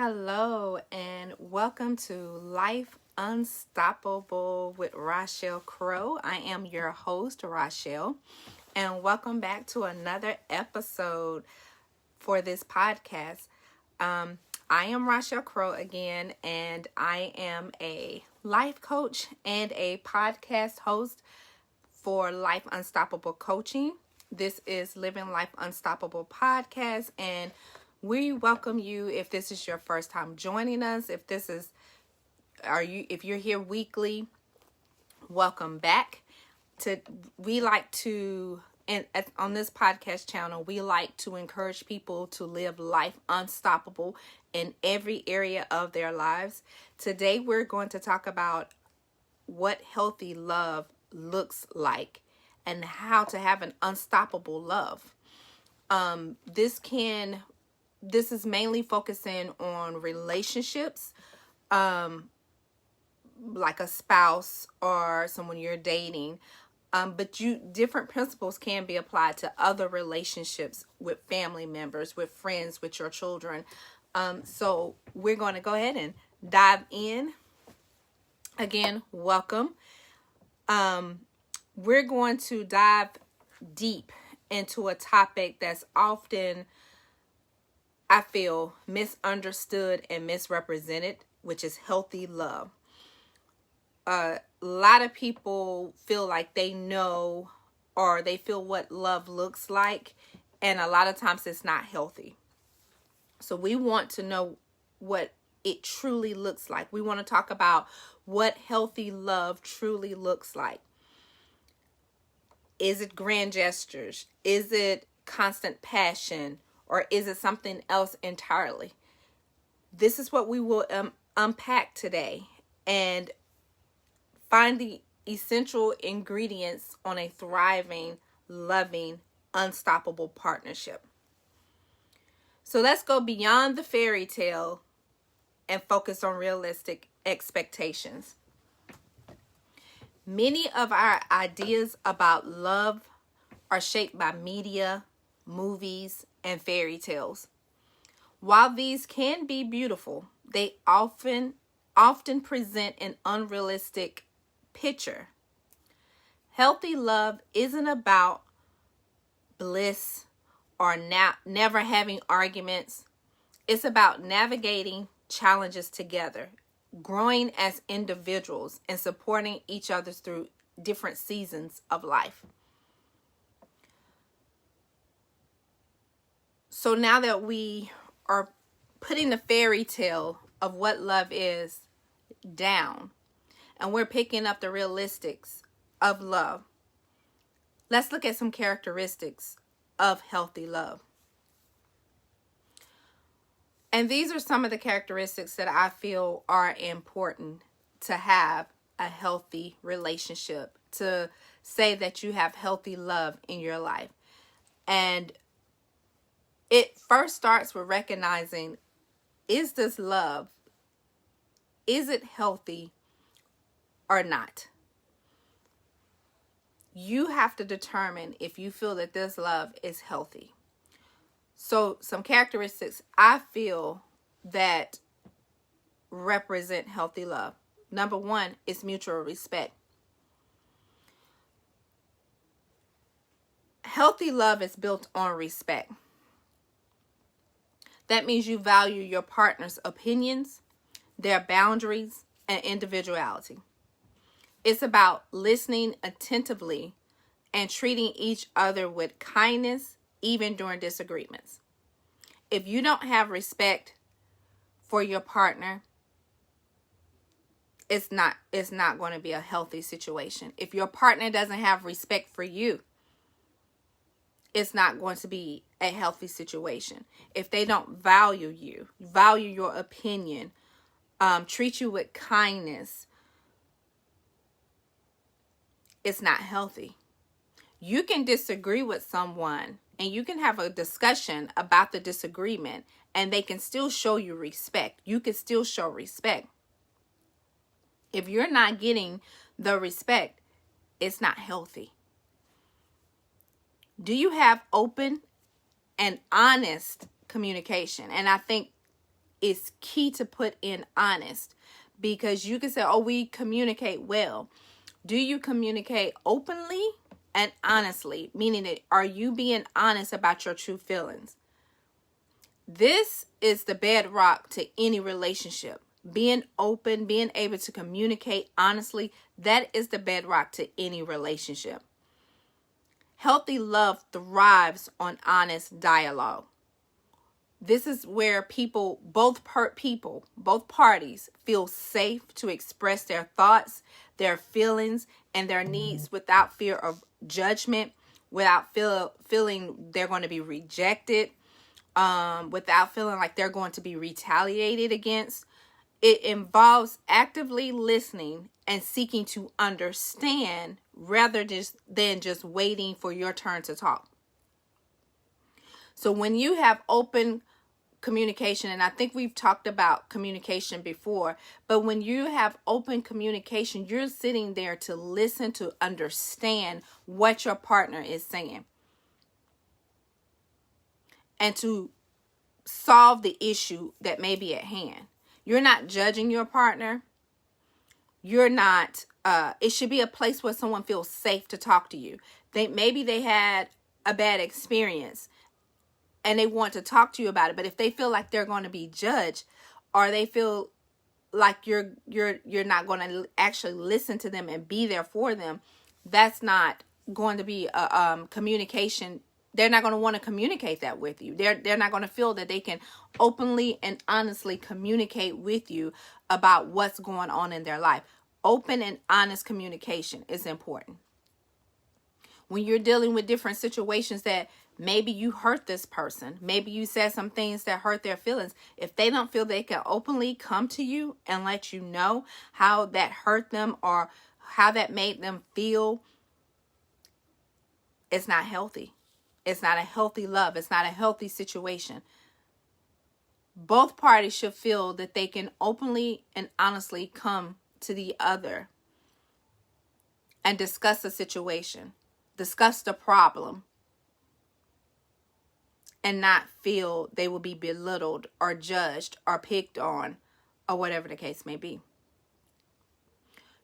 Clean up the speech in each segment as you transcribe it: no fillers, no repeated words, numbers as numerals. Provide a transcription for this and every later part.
Hello and welcome to Life Unstoppable with Rochelle Crow. I am your host, Rochelle, and welcome back to another episode for this podcast. I am Rochelle Crow again, and I am a life coach and a podcast host for Life Unstoppable Coaching. This is Living Life Unstoppable podcast, and we welcome you if this is your first time joining us. If you're here weekly, welcome back. On this podcast channel, we like to encourage people to live life unstoppable in every area of their lives. Today, we're going to talk about what healthy love looks like and how to have an unstoppable love. This is mainly focusing on relationships, like a spouse or someone you're dating. But different principles can be applied to other relationships with family members, with friends, with your children. So we're going to go ahead and dive in. Again, welcome. We're going to dive deep into a topic that's often, I feel, misunderstood and misrepresented, which is healthy love. A lot of people feel like they know or they feel what love looks like, and a lot of times it's not healthy. So we want to know what it truly looks like. We want to talk about what healthy love truly looks like. Is it grand gestures? Is it constant passion? Or is it something else entirely? This is what we will unpack today and find the essential ingredients on a thriving, loving, unstoppable partnership. So let's go beyond the fairy tale and focus on realistic expectations. Many of our ideas about love are shaped by media, movies, and fairy tales. While these can be beautiful, they often present an unrealistic picture. Healthy love isn't about bliss or never having arguments. It's about navigating challenges together, growing as individuals, and supporting each other through different seasons of life. So now that we are putting the fairy tale of what love is down, and we're picking up the realistics of love, let's look at some characteristics of healthy love. And these are some of the characteristics that I feel are important to have a healthy relationship, to say that you have healthy love in your life. And it first starts with recognizing, is this love? Is it healthy or not? You have to determine if you feel that this love is healthy. So some characteristics I feel that represent healthy love. Number one is mutual respect. Healthy love is built on respect. That means you value your partner's opinions, their boundaries, and individuality. It's about listening attentively and treating each other with kindness, even during disagreements. If you don't have respect for your partner, it's not going to be a healthy situation. If your partner doesn't have respect for you, it's not going to be a healthy situation. If they don't value you, value your opinion, treat you with kindness, it's not healthy. You can disagree with someone and you can have a discussion about the disagreement and they can still show you respect. You can still show respect. If you're not getting the respect, it's not healthy. Do you have open and honest communication? And I think it's key to put in honest, because you can say, oh, we communicate well. Do you communicate openly and honestly? Meaning that, are you being honest about your true feelings? This is the bedrock to any relationship. Being open, being able to communicate honestly, that is the bedrock to any relationship. Healthy love thrives on honest dialogue. This is where both parties feel safe to express their thoughts, their feelings, and their needs without fear of judgment, without feeling they're going to be rejected, without feeling like they're going to be retaliated against. It involves actively listening and seeking to understand rather than just waiting for your turn to talk. So when you have open communication, and I think we've talked about communication before, but when you have open communication, you're sitting there to listen, to understand what your partner is saying, and to solve the issue that may be at hand. You're not judging your partner. You're not, it should be a place where someone feels safe to talk to you. Maybe they had a bad experience and they want to talk to you about it. But if they feel like they're going to be judged, or they feel like you're not going to actually listen to them and be there for them, that's not going to be a communication. They're not going to want to communicate that with you. They're not going to feel that they can openly and honestly communicate with you about what's going on in their life. Open and honest communication is important. When you're dealing with different situations that maybe you hurt this person, maybe you said some things that hurt their feelings, if they don't feel they can openly come to you and let you know how that hurt them or how that made them feel, it's not healthy. It's not a healthy love. It's not a healthy situation. Both parties should feel that they can openly and honestly come to the other and discuss the situation, discuss the problem, and not feel they will be belittled or judged or picked on or whatever the case may be.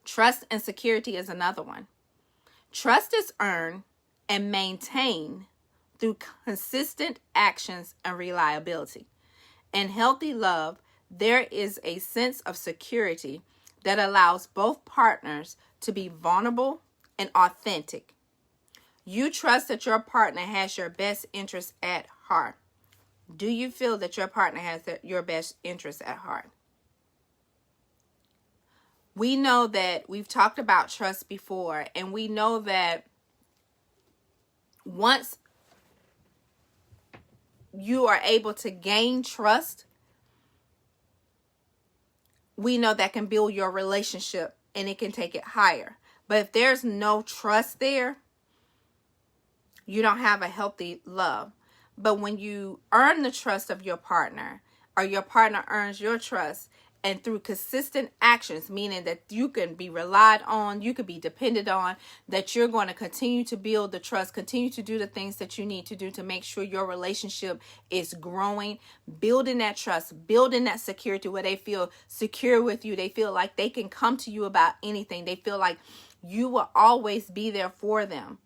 Trust and security is another one. Trust is earned and maintained through consistent actions and reliability. In healthy love, there is a sense of security that allows both partners to be vulnerable and authentic. You trust that your partner has your best interest at heart. Do you feel that your partner has your best interest at heart? We know that we've talked about trust before, and we know that once you are able to gain trust, we know that can build your relationship and it can take it higher. But if there's no trust there, you don't have a healthy love. But when you earn the trust of your partner, or your partner earns your trust, and through consistent actions, meaning that you can be relied on, you could be depended on, that you're going to continue to build the trust, continue to do the things that you need to do to make sure your relationship is growing, building that trust, building that security where they feel secure with you. They feel like they can come to you about anything. They feel like you will always be there for them.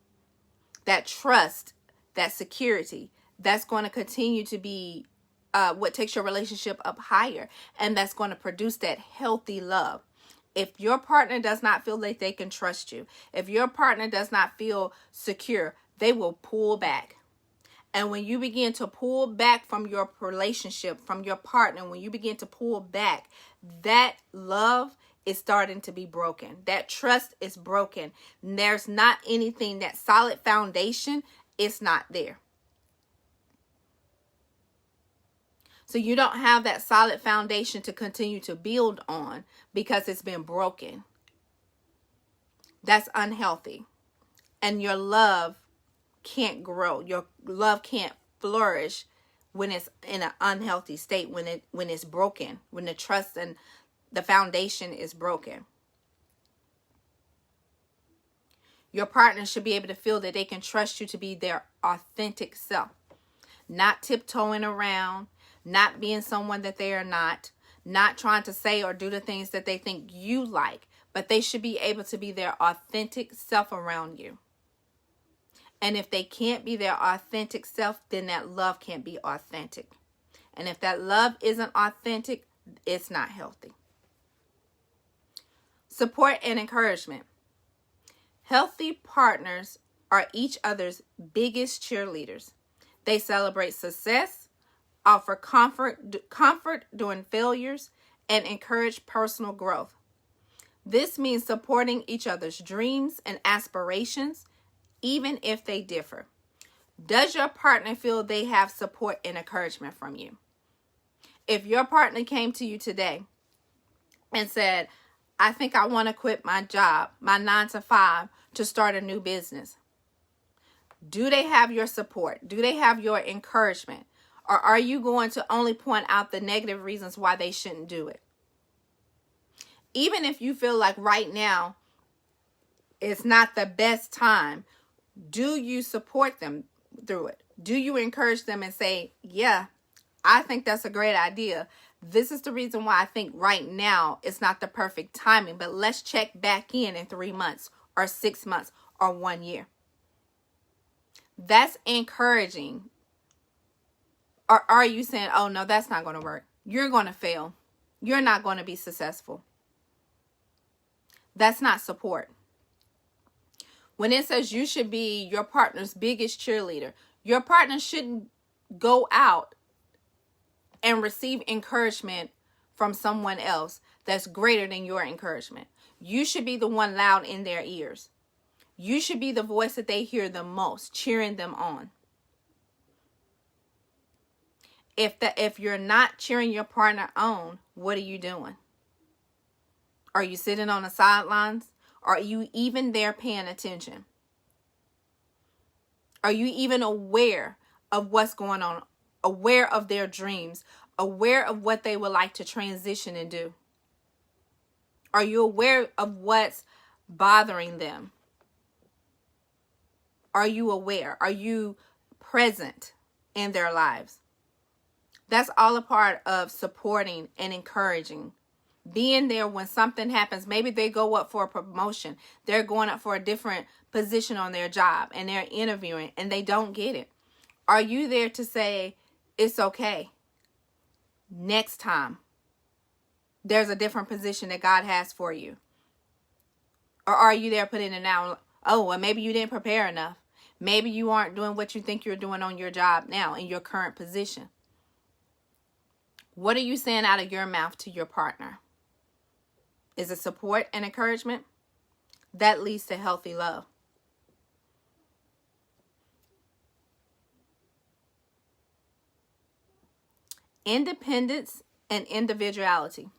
That trust, that security, that's going to continue to be what takes your relationship up higher, and that's going to produce that healthy love. If your partner does not feel like they can trust you, if your partner does not feel secure, they will pull back. And when you begin to pull back from your relationship, from your partner, when you begin to pull back, that love is starting to be broken. That trust is broken. There's not anything, that solid foundation is not there. So you don't have that solid foundation to continue to build on because it's been broken. That's unhealthy. And your love can't grow. Your love can't flourish when it's in an unhealthy state, when it's broken, when the trust and the foundation is broken. Your partner should be able to feel that they can trust you to be their authentic self, not tiptoeing around, not being someone that they are not trying to say or do the things that they think you like, but they should be able to be their authentic self around you. And if they can't be their authentic self, then that love can't be authentic. And if that love isn't authentic, it's not healthy. Support and encouragement. Healthy partners are each other's biggest cheerleaders. They celebrate success, offer comfort during failures, and encourage personal growth. This means supporting each other's dreams and aspirations, even if they differ. Does your partner feel they have support and encouragement from you? If your partner came to you today and said, I think I want to quit my job, my 9 to 5, to start a new business, do they have your support? Do they have your encouragement? Or are you going to only point out the negative reasons why they shouldn't do it? Even if you feel like right now it's not the best time, do you support them through it? Do you encourage them and say, yeah, I think that's a great idea. This is the reason why I think right now it's not the perfect timing, but let's check back in 3 months or 6 months or 1 year. That's encouraging. Or are you saying, oh no, that's not going to work. You're going to fail. You're not going to be successful. That's not support. When it says you should be your partner's biggest cheerleader, your partner shouldn't go out and receive encouragement from someone else that's greater than your encouragement. You should be the one loud in their ears. You should be the voice that they hear the most, cheering them on. If you're not cheering your partner on, what are you doing? Are you sitting on the sidelines? Are you even there paying attention? Are you even aware of what's going on? Aware of their dreams? Aware of what they would like to transition and do? Are you aware of what's bothering them? Are you aware? Are you present in their lives? That's all a part of supporting and encouraging. Being there when something happens. Maybe they go up for a promotion. They're going up for a different position on their job and they're interviewing and they don't get it. Are you there to say, it's okay? Next time, there's a different position that God has for you. Or are you there putting it out? Oh, well, maybe you didn't prepare enough. Maybe you aren't doing what you think you're doing on your job now in your current position. What are you saying out of your mouth to your partner? Is it support and encouragement? That leads to healthy love. Independence and individuality.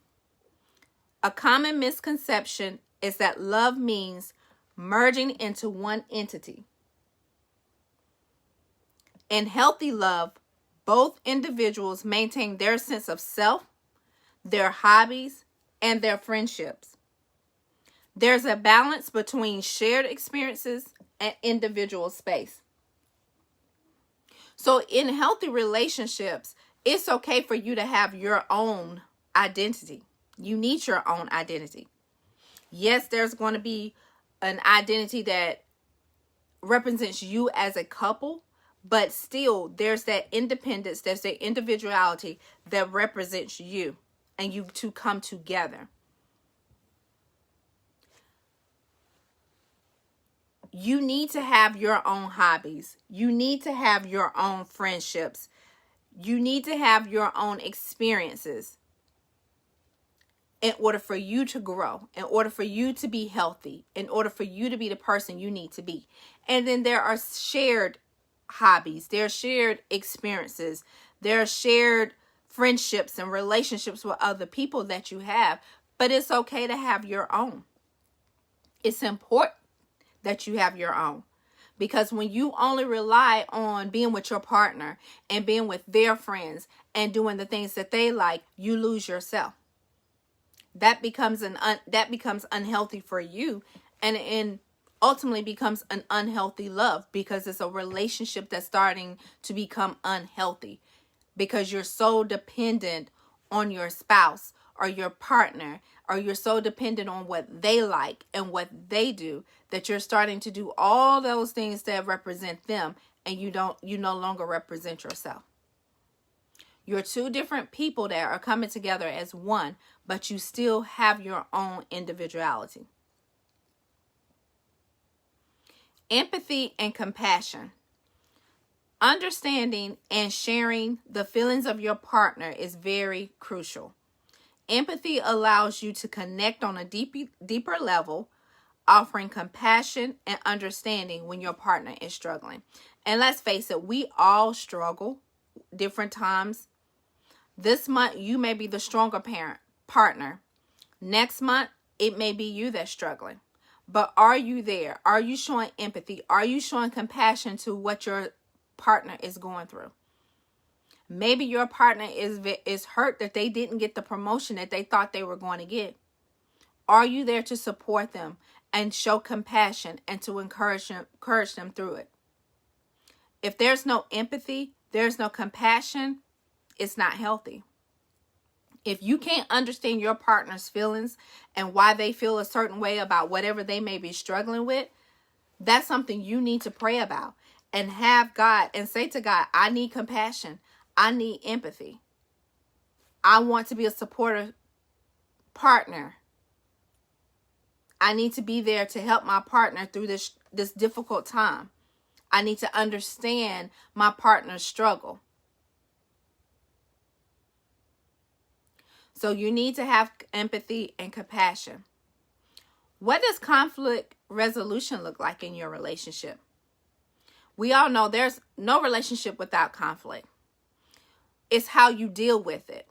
A common misconception is that love means merging into one entity. In healthy love, both individuals maintain their sense of self, their hobbies, and their friendships. There's a balance between shared experiences and individual space. So in healthy relationships, it's okay for you to have your own identity. You need your own identity. Yes, there's going to be an identity that represents you as a couple, but still there's that independence, there's that individuality that represents you and you two come together. You need to have your own hobbies. You need to have your own friendships. You need to have your own experiences in order for you to grow, in order for you to be healthy, in order for you to be the person you need to be. And then there are shared hobbies, there are shared experiences, there are shared friendships and relationships with other people that you have. But it's okay to have your own. It's important that you have your own. Because when you only rely on being with your partner and being with their friends and doing the things that they like, you lose yourself. That becomes unhealthy for you, and ultimately becomes an unhealthy love because it's a relationship that's starting to become unhealthy. because you're so dependent on your spouse or your partner, or you're so dependent on what they like and what they do, that you're starting to do all those things that represent them, and you no longer represent yourself. You're two different people that are coming together as one, but you still have your own individuality. Empathy and compassion. Understanding and sharing the feelings of your partner is very crucial. Empathy allows you to connect on a deeper level, offering compassion and understanding when your partner is struggling. And let's face it, we all struggle different times. This month, you may be the stronger partner. Next month, it may be you that's struggling. But are you there? Are you showing empathy? Are you showing compassion to what your partner is going through? Maybe your partner is hurt that they didn't get the promotion that they thought they were going to get. Are you there to support them and show compassion and to encourage them through it? If there's no empathy, there's no compassion, it's not healthy. If you can't understand your partner's feelings and why they feel a certain way about whatever they may be struggling with, that's something you need to pray about and have God and say to God, I need compassion. I need empathy. I want to be a supportive partner. I need to be there to help my partner through this difficult time. I need to understand my partner's struggle. So you need to have empathy and compassion. What does conflict resolution look like in your relationship? We all know there's no relationship without conflict. It's how you deal with it.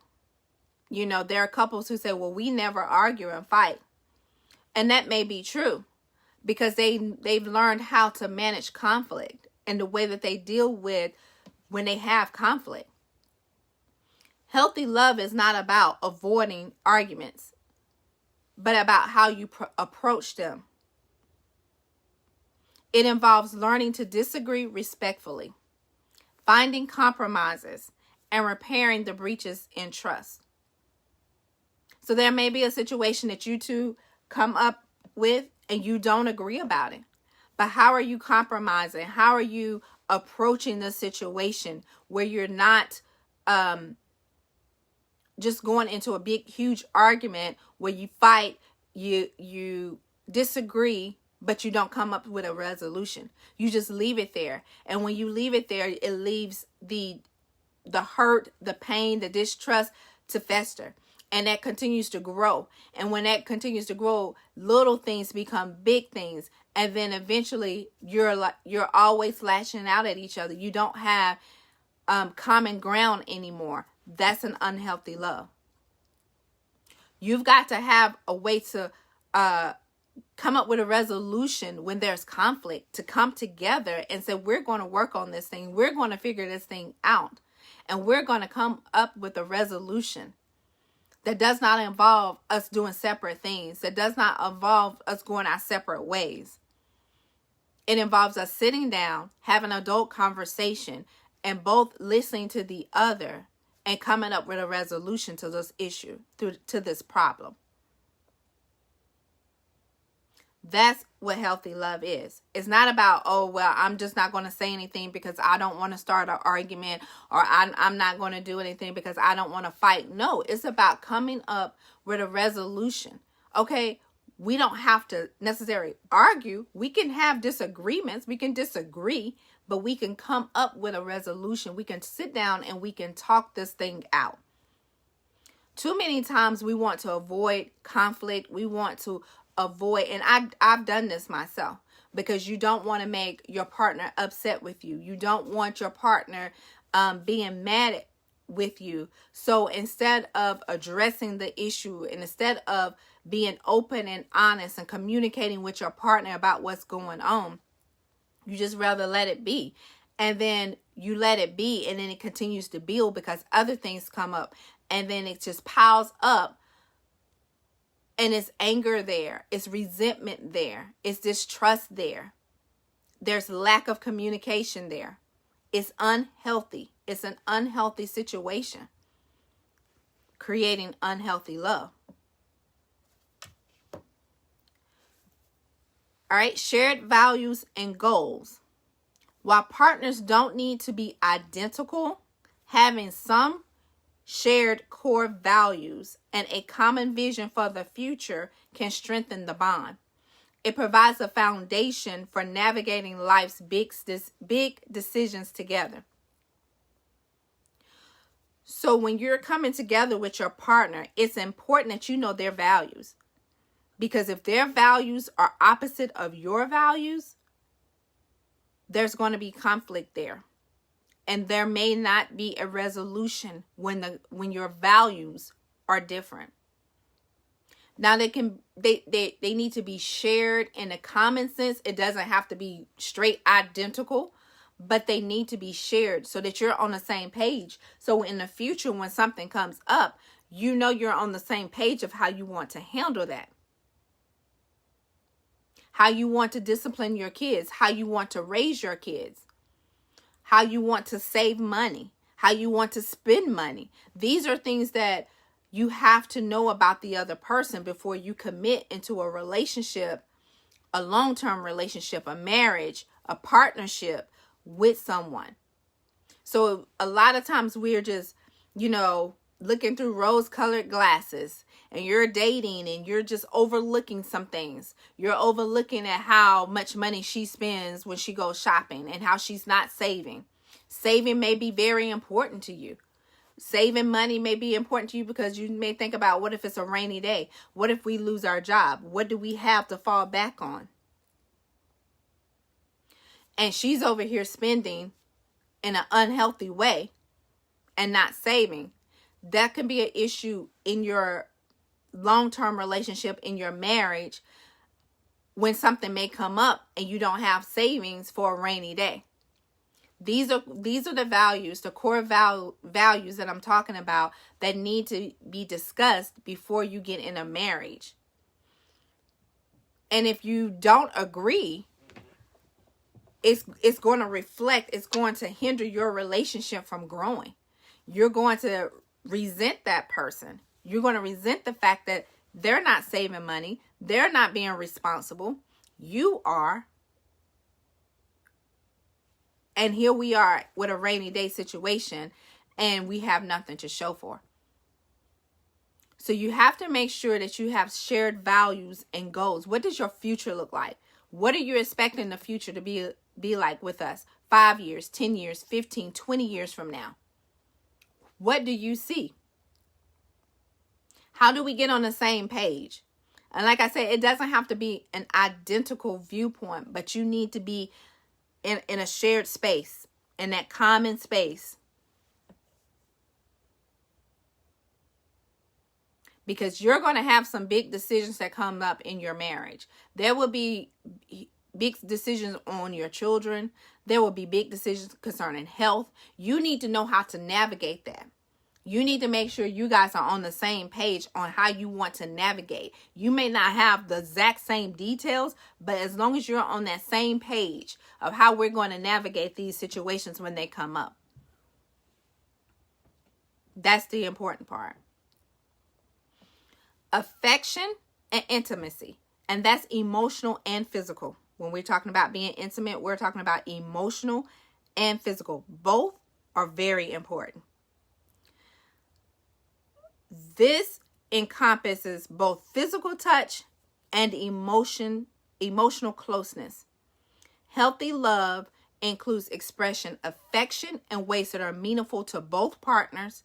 You know, there are couples who say, well, we never argue and fight. And that may be true because they've learned how to manage conflict and the way that they deal with when they have conflict. Healthy love is not about avoiding arguments, but about how you approach them. It involves learning to disagree respectfully, finding compromises, and repairing the breaches in trust. So there may be a situation that you two come up with and you don't agree about it. But how are you compromising? How are you approaching the situation where you're not just going into a big, huge argument where you fight, you disagree, but you don't come up with a resolution. You just leave it there. And when you leave it there, it leaves the hurt, the pain, the distrust to fester. And that continues to grow. And when that continues to grow, little things become big things. And then eventually you're always lashing out at each other. You don't have common ground anymore. That's an unhealthy love. You've got to have a way to come up with a resolution when there's conflict, to come together and say, we're going to work on this thing. We're going to figure this thing out. And we're going to come up with a resolution that does not involve us doing separate things, that does not involve us going our separate ways. It involves us sitting down, having an adult conversation, and both listening to the other and coming up with a resolution to this issue, to this problem. That's what healthy love is. It's not about, oh, well, I'm just not going to say anything because I don't want to start an argument, or I'm not going to do anything because I don't want to fight. No, it's about coming up with a resolution. Okay, we don't have to necessarily argue. We can have disagreements. We can disagree, but we can come up with a resolution. We can sit down and we can talk this thing out. Too many times we want to avoid conflict. We want to avoid, and I've done this myself, because you don't want to make your partner upset with you. You don't want your partner being mad with you. So instead of addressing the issue, and instead of being open and honest and communicating with your partner about what's going on, you just rather let it be. And then you let it be, and then it continues to build because other things come up, and then it just piles up. And it's anger there. It's resentment there. It's distrust there. There's lack of communication there. It's unhealthy. It's an unhealthy situation, creating unhealthy love. All right, shared values and goals. While partners don't need to be identical, having some shared core values and a common vision for the future can strengthen the bond. It provides a foundation for navigating life's big decisions together. So when you're coming together with your partner, it's important that you know their values. Because if their values are opposite of your values, there's going to be conflict there. And there may not be a resolution when your values are different. Now they need to be shared in a common sense. It doesn't have to be straight identical, but they need to be shared so that you're on the same page. So in the future, when something comes up, you know you're on the same page of how you want to handle that. How you want to discipline your kids, how you want to raise your kids, how you want to save money, how you want to spend money. These are things that you have to know about the other person before you commit into a relationship, a long-term relationship, a marriage, a partnership with someone. So a lot of times we're just, looking through rose-colored glasses, and you're dating and you're just overlooking some things. You're overlooking at how much money she spends when she goes shopping and how she's not saving. Saving may be very important to you. Saving money may be important to you because you may think about, what if it's a rainy day? What if we lose our job? What do we have to fall back on? And she's over here spending in an unhealthy way and not saving. That can be an issue in your long-term relationship, in your marriage, when something may come up and you don't have savings for a rainy day. These are the values, the core values that I'm talking about, that need to be discussed before you get in a marriage. And if you don't agree, it's going to reflect, it's going to hinder your relationship from growing. You're going to resent that person. You're going to resent the fact that they're not saving money. They're not being responsible. You are. And here we are with a rainy day situation, and we have nothing to show for. So you have to make sure that you have shared values and goals. What does your future look like? What are you expecting the future to be like with us? 5 years, 10 years, 15, 20 years from now? What do you see? How do we get on the same page? And like I said, it doesn't have to be an identical viewpoint, but you need to be in a shared space, in that common space. Because you're going to have some big decisions that come up in your marriage. There will be big decisions on your children. There will be big decisions concerning health. You need to know how to navigate that. You need to make sure you guys are on the same page on how you want to navigate. You may not have the exact same details, but as long as you're on that same page of how we're going to navigate these situations when they come up. That's the important part. Affection and intimacy. And that's emotional and physical. When we're talking about being intimate, we're talking about emotional and physical. Both are very important. This encompasses both physical touch and emotional closeness. Healthy love includes expression of affection in ways that are meaningful to both partners,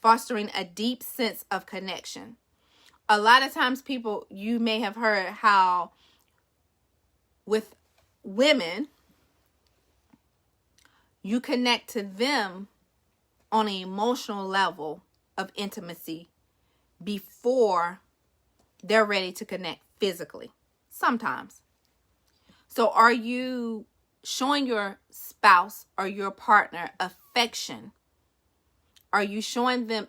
fostering a deep sense of connection. A lot of times you may have heard how with women, you connect to them on an emotional level of intimacy before they're ready to connect physically. Sometimes. So are you showing your spouse or your partner affection? Are you showing them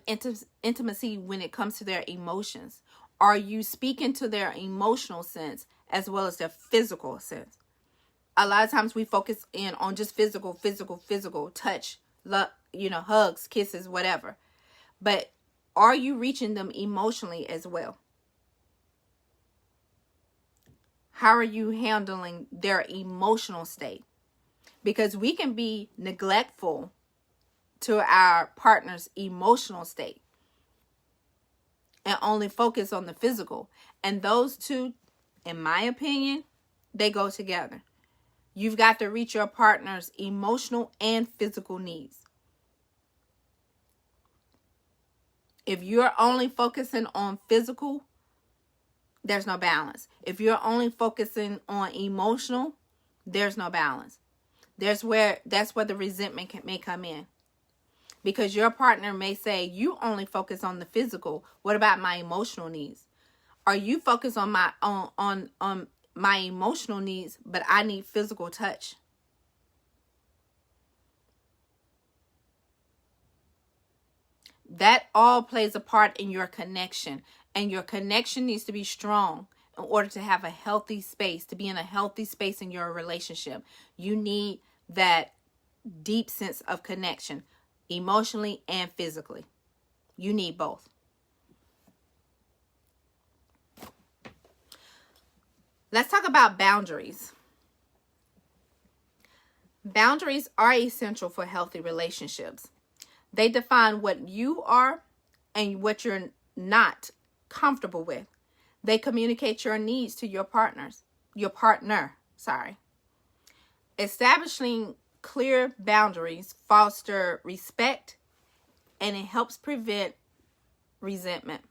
intimacy when it comes to their emotions? Are you speaking to their emotional sense as well as their physical sense? A lot of times we focus in on just physical touch, love, hugs, kisses, whatever. But are you reaching them emotionally as well? How are you handling their emotional state? Because we can be neglectful to our partner's emotional state and only focus on the physical. And those two, in my opinion, they go together. You've got to reach your partner's emotional and physical needs. If you're only focusing on physical, there's no balance. If you're only focusing on emotional, there's no balance. That's where the resentment may come in. Because your partner may say, you only focus on the physical. What about my emotional needs? Are you focused on my emotional needs, but I need physical touch? That all plays a part in your connection. And your connection needs to be strong in order to have a healthy space, to be in a healthy space in your relationship. You need that deep sense of connection, emotionally and physically. You need both. Let's talk about boundaries. Boundaries are essential for healthy relationships. They define what you are and what you're not comfortable with. They communicate your needs to your partner. Establishing clear boundaries foster respect, and it helps prevent resentment.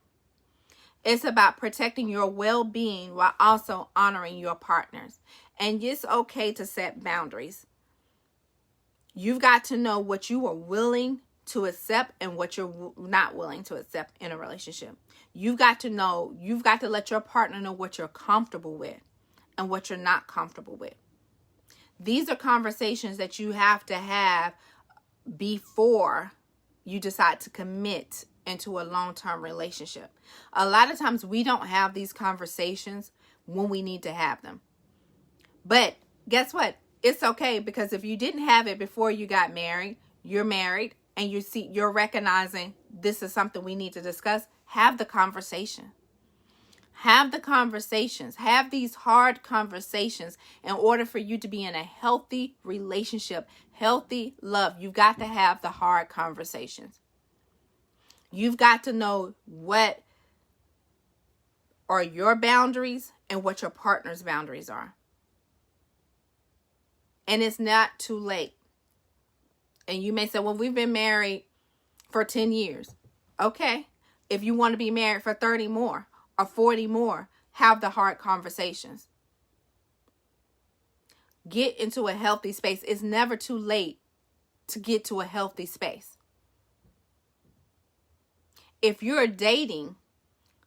It's about protecting your well-being while also honoring your partners. And it's okay to set boundaries. You've got to know what you are willing to accept and what you're not willing to accept in a relationship. You've got to let your partner know what you're comfortable with and what you're not comfortable with. These are conversations that you have to have before you decide to commit into a long-term relationship. A lot of times we don't have these conversations when we need to have them. But guess what? It's okay, because if you didn't have it before you got married, you're married, and you're recognizing this is something we need to discuss. Have the conversation. Have the conversations. Have these hard conversations in order for you to be in a healthy relationship, healthy love. You've got to have the hard conversations. You've got to know what are your boundaries and what your partner's boundaries are. And it's not too late. And you may say, well, we've been married for 10 years. Okay. If you want to be married for 30 more or 40 more, have the hard conversations. Get into a healthy space. It's never too late to get to a healthy space. If you're dating,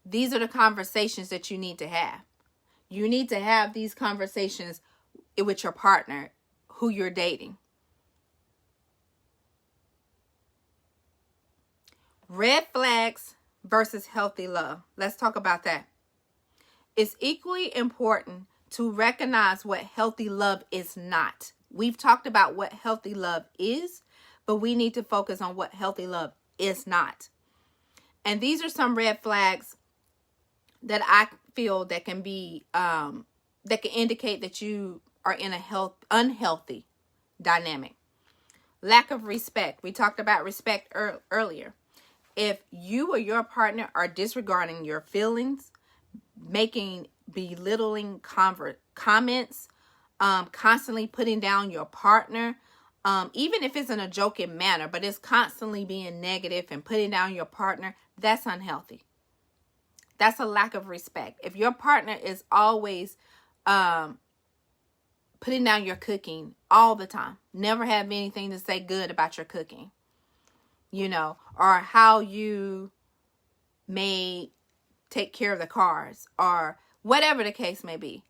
these are the conversations that you need to have. You need to have these conversations with your partner who you're dating. Red flags versus healthy love. Let's talk about that. It's equally important to recognize what healthy love is not. We've talked about what healthy love is, but we need to focus on what healthy love is not. And these are some red flags that I feel that can be that can indicate that you are in a unhealthy dynamic. Lack of respect. We talked about respect earlier. If you or your partner are disregarding your feelings, making belittling comments, constantly putting down your partner, even if it's in a joking manner, but it's constantly being negative and putting down your partner, that's unhealthy. That's a lack of respect. If your partner is always putting down your cooking all the time, never have anything to say good about your cooking, or how you may take care of the cars, or whatever the case may be.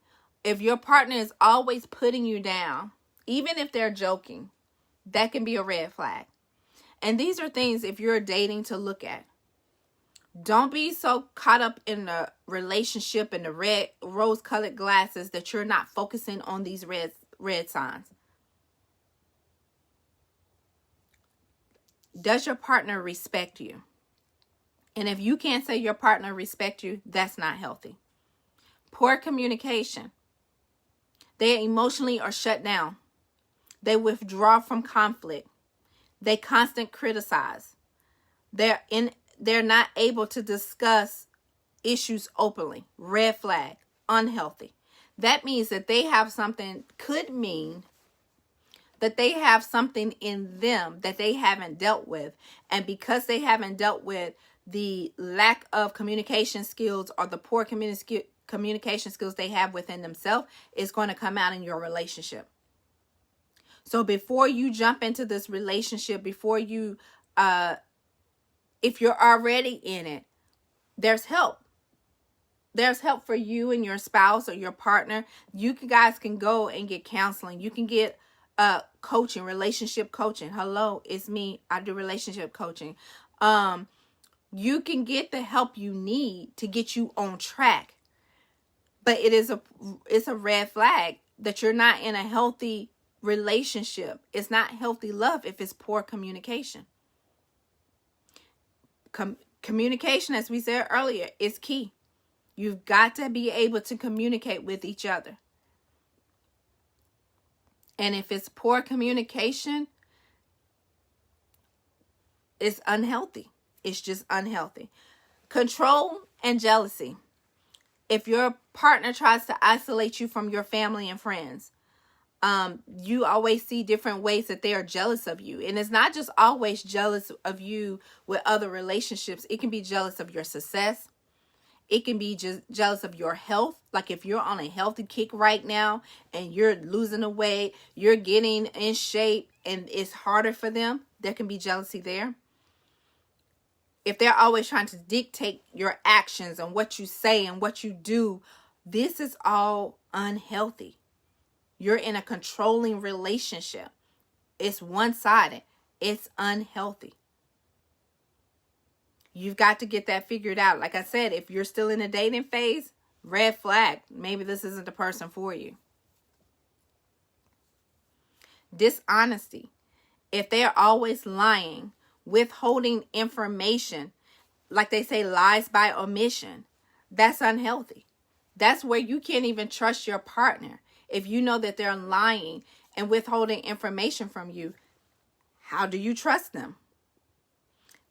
If your partner is always putting you down, even if they're joking, that can be a red flag. And these are things, if you're dating, to look at. Don't be so caught up in the relationship and the rose-colored glasses that you're not focusing on these red signs. Does your partner respect you? And if you can't say your partner respects you, that's not healthy. Poor communication. They emotionally are shut down. They withdraw from conflict. They constant criticize. They're not able to discuss issues openly. Red flag. Unhealthy. That means that they have something, could mean that they have something in them that they haven't dealt with. And because they haven't dealt with the lack of communication skills or the poor communication skills they have within themselves, it's going to come out in your relationship. So before you jump into this relationship, before you, if you're already in it, there's help. There's help for you and your spouse or your partner. You guys can go and get counseling. You can get coaching, relationship coaching. Hello, it's me. I do relationship coaching. You can get the help you need to get you on track. But it's a red flag that you're not in a healthy relationship. It's not healthy love if it's poor communication. Communication, as we said earlier, is key. You've got to be able to communicate with each other. And if it's poor communication, it's unhealthy. It's just unhealthy. Control and jealousy. If your partner tries to isolate you from your family and friends, you always see different ways that they are jealous of you. And it's not just always jealous of you with other relationships. It can be jealous of your success. It can be just jealous of your health. Like if you're on a healthy kick right now and you're losing the weight, you're getting in shape and it's harder for them, there can be jealousy there. If they're always trying to dictate your actions and what you say and what you do, this is all unhealthy. You're in a controlling relationship. It's one-sided. It's unhealthy. You've got to get that figured out. Like I said, if you're still in a dating phase, red flag. Maybe this isn't the person for you. Dishonesty. If they're always lying, withholding information, like they say, lies by omission, that's unhealthy. That's where you can't even trust your partner. If you know that they're lying and withholding information from you, how do you trust them?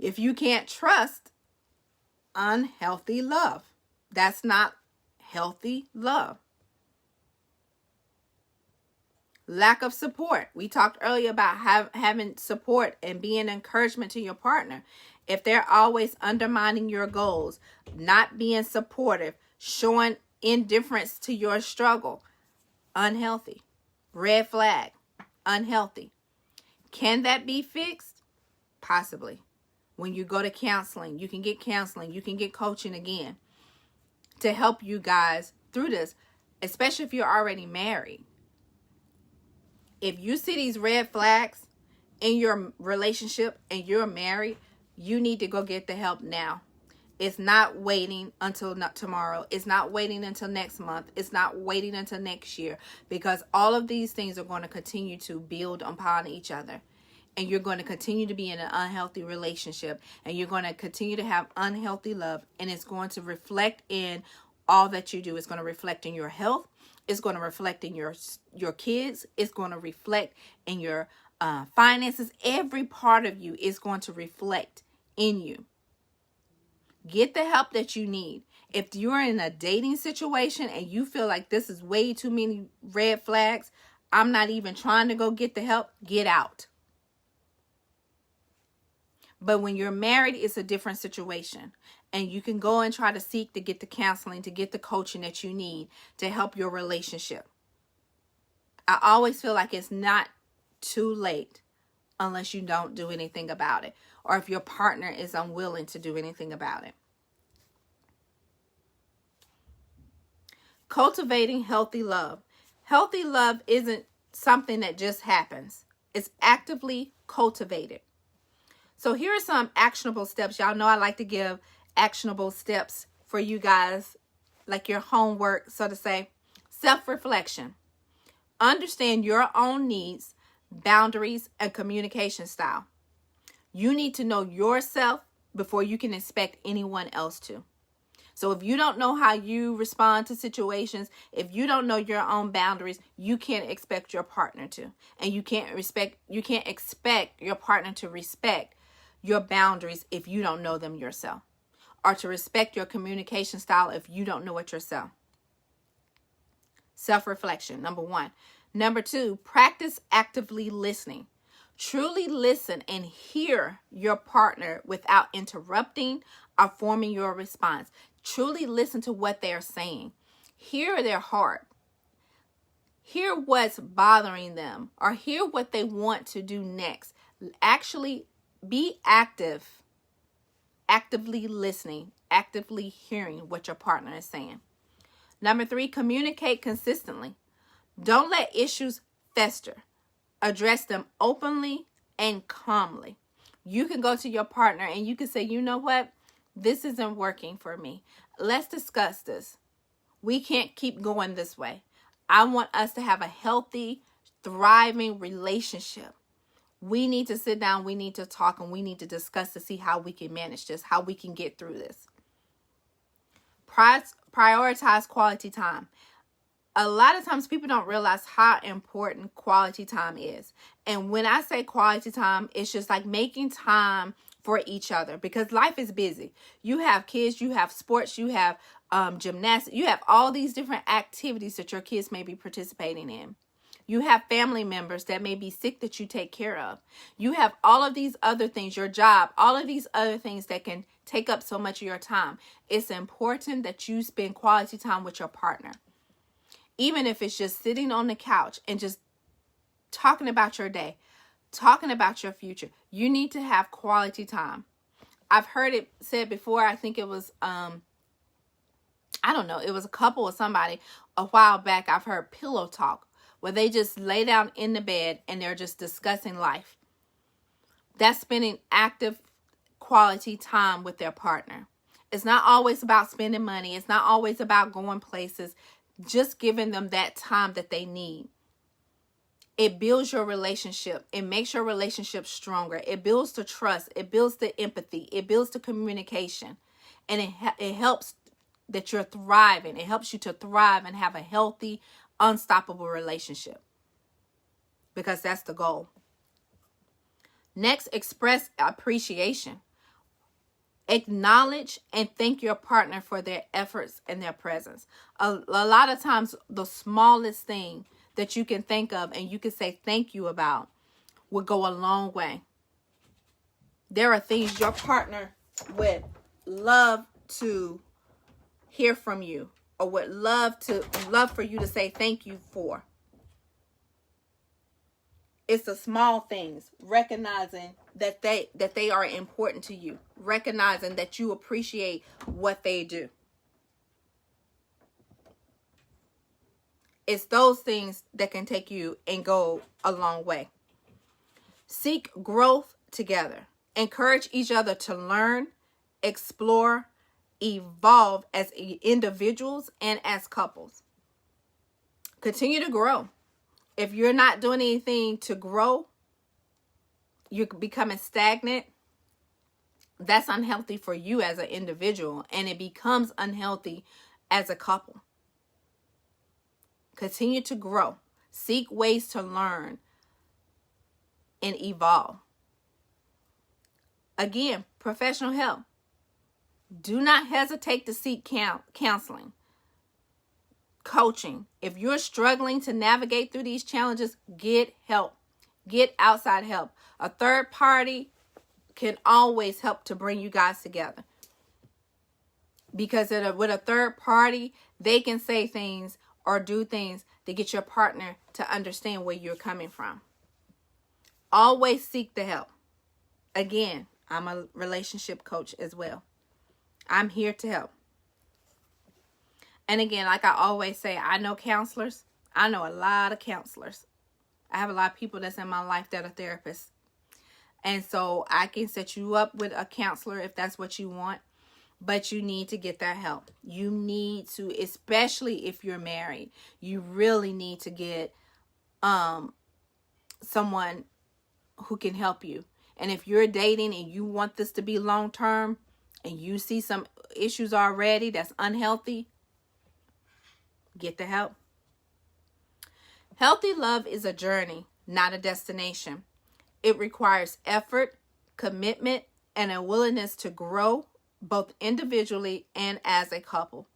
If you can't trust, unhealthy love. That's not healthy love. Lack of support. We talked earlier about having support and being encouragement to your partner. If they're always undermining your goals, not being supportive, showing indifference to your struggle, unhealthy. Red flag. Unhealthy. Can that be fixed? Possibly. When you go to counseling, you can get counseling. You can get coaching again to help you guys through this, especially if you're already married. If you see these red flags in your relationship and you're married, you need to go get the help now. It's not waiting until not tomorrow. It's not waiting until next month. It's not waiting until next year, because all of these things are going to continue to build upon each other. And you're going to continue to be in an unhealthy relationship, and you're going to continue to have unhealthy love, and it's going to reflect in all that you do. It's going to reflect in your health. It's going to reflect in your kids. It's going to reflect in your finances. Every part of you is going to reflect in you. Get the help that you need. If you're in a dating situation and you feel like this is way too many red flags, I'm not even trying to go get the help, get out. But when you're married, it's a different situation. And you can go and try to seek to get the counseling, to get the coaching that you need to help your relationship. I always feel like it's not too late unless you don't do anything about it, or if your partner is unwilling to do anything about it. Cultivating healthy love. Healthy love isn't something that just happens. It's actively cultivated. So here are some actionable steps. Y'all know I like to give actionable steps for you guys, like your homework, so to say. Self-reflection. Understand your own needs, boundaries, and communication style. You need to know yourself before you can expect anyone else to. So if you don't know how you respond to situations, if you don't know your own boundaries, you can't expect your partner to. And you can't expect your partner to respect your boundaries if you don't know them yourself, or to respect your communication style if you don't know it yourself. Self-reflection, number 1. Number 2, practice actively listening. Truly listen and hear your partner without interrupting or forming your response. Truly listen to what they're saying. Hear their heart. Hear what's bothering them, or hear what they want to do next. Actually, be active. Actively listening, actively hearing what your partner is saying. Number 3, communicate consistently. Don't let issues fester. Address them openly and calmly. You can go to your partner and you can say, you know what? This isn't working for me. Let's discuss this. We can't keep going this way. I want us to have a healthy, thriving relationship. We need to sit down, we need to talk, and we need to discuss to see how we can manage this, how we can get through this. Prioritize quality time. A lot of times people don't realize how important quality time is. And when I say quality time, it's just like making time for each other, because life is busy. You have kids, you have sports, you have gymnastics, you have all these different activities that your kids may be participating in. You have family members that may be sick that you take care of. You have all of these other things, your job, all of these other things that can take up so much of your time. It's important that you spend quality time with your partner. Even if it's just sitting on the couch and just talking about your day, talking about your future. You need to have quality time. I've heard it said before. I think it was, I don't know, it was a couple or somebody a while back. I've heard pillow talk, where they just lay down in the bed and they're just discussing life. That's spending active quality time with their partner. It's not always about spending money. It's not always about going places. Just giving them that time that they need. It builds your relationship. It makes your relationship stronger. It builds the trust. It builds the empathy. It builds the communication. And it helps that you're thriving. It helps you to thrive and have a healthy, unstoppable relationship. Because that's the goal. Next, express appreciation. Acknowledge and thank your partner for their efforts and their presence. A lot of times, the smallest thing that you can think of and you can say thank you about will go a long way. There are things your partner would love to hear from you, or would love for you to say thank you for. It's the small things, recognizing that they are important to you, recognizing that you appreciate what they do. It's those things that can take you and go a long way. Seek growth together. Encourage each other to learn, explore, evolve as individuals and as couples. Continue to grow. If you're not doing anything to grow, you're becoming stagnant. That's unhealthy for you as an individual, and it becomes unhealthy as a couple. Continue to grow. Seek ways to learn and evolve. Again, professional help. Do not hesitate to seek counseling, coaching. If you're struggling to navigate through these challenges, get help. Get outside help. A third party can always help to bring you guys together. Because with a third party, they can say things or do things to get your partner to understand where you're coming from. Always seek the help. Again, I'm a relationship coach as well. I'm here to help. And again, like I always say, I know counselors. I know a lot of counselors. I have a lot of people that's in my life that are therapists. And so I can set you up with a counselor if that's what you want. But you need to get that help. You need to, especially if you're married, you really need to get someone who can help you. And if you're dating and you want this to be long term and you see some issues already that's unhealthy, get the help. Healthy love is a journey, not a destination. It requires effort, commitment, and a willingness to grow both individually and as a couple.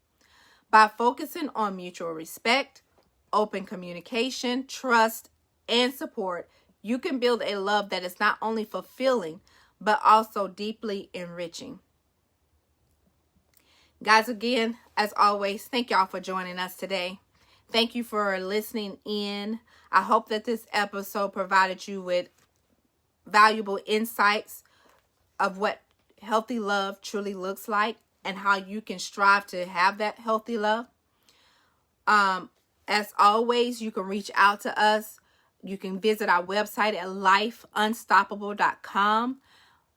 By focusing on mutual respect, open communication, trust, and support, you can build a love that is not only fulfilling, but also deeply enriching. Guys, again, as always, thank y'all for joining us today. Thank you for listening in. I hope that this episode provided you with valuable insights of what healthy love truly looks like and how you can strive to have that healthy love. As always, you can reach out to us. You can visit our website at lifeunstoppable.com.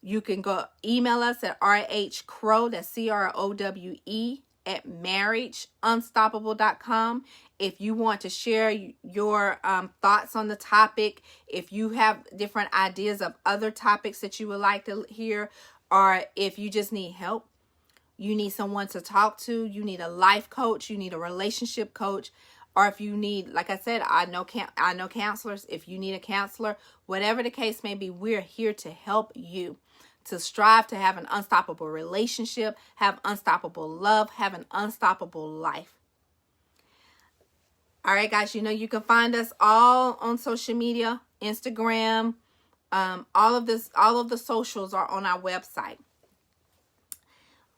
You can go email us at rhcrowe, that's CROWE, at marriageunstoppable.com. If you want to share your thoughts on the topic, if you have different ideas of other topics that you would like to hear, or if you just need help, you need someone to talk to, you need a life coach, you need a relationship coach, or if you need, like I said, I know counselors. If you need a counselor, whatever the case may be, we're here to help you to strive to have an unstoppable relationship, have unstoppable love, have an unstoppable life. All right, guys, you can find us all on social media, Instagram, all of the socials are on our website.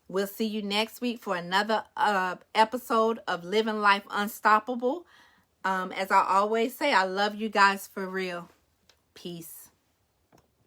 We'll see you next week for another episode of Living Life Unstoppable. As I always say, I love you guys for real. Peace.